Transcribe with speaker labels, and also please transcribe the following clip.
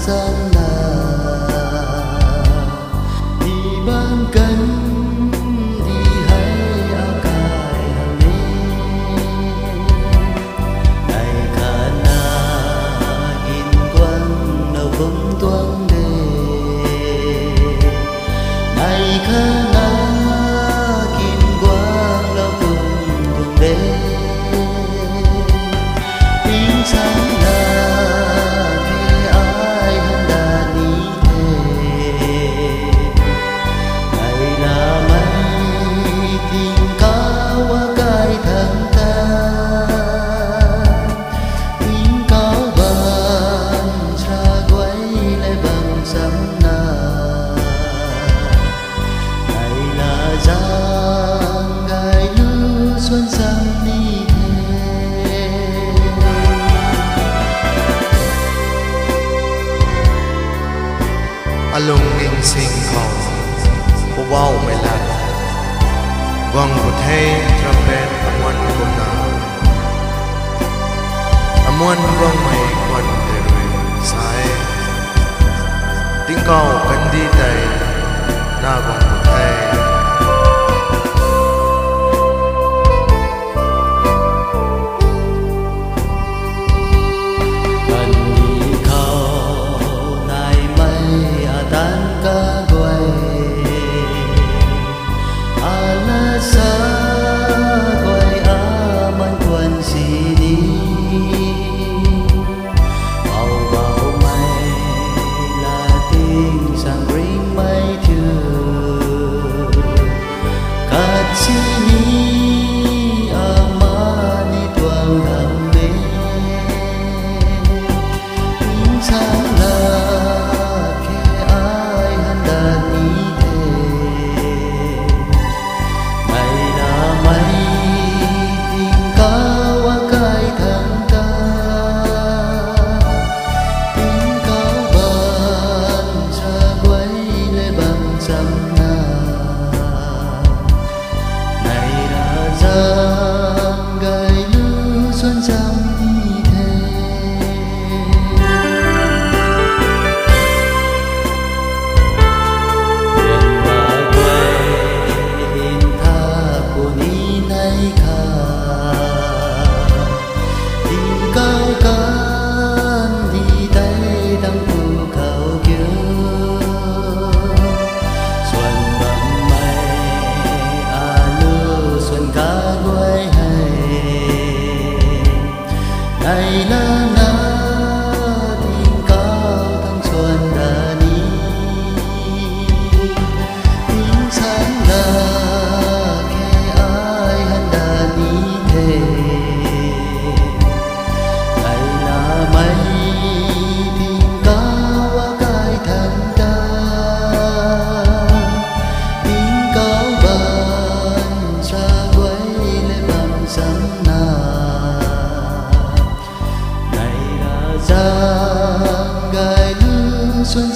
Speaker 1: gian thì ban cánh thì hãy akai hangin ngày kana in quang nâu vung tuang de ngày kana in quang nâu vung tuang de tiếng sáng
Speaker 2: alung ning sing hong po wow mai la wang bu thei trumpet amon ko na amon wang mai kwan de rui sai ting kau kan di tai na wang bu thei
Speaker 1: này là na tiếng cao thăng xuân đã đi tiếng sáng là kẻ ai hắn đã đi thế này là mây tiếng cao qua cái thân ta tiếng cao ban xa quay lên bằng sáng giang gai lư xuân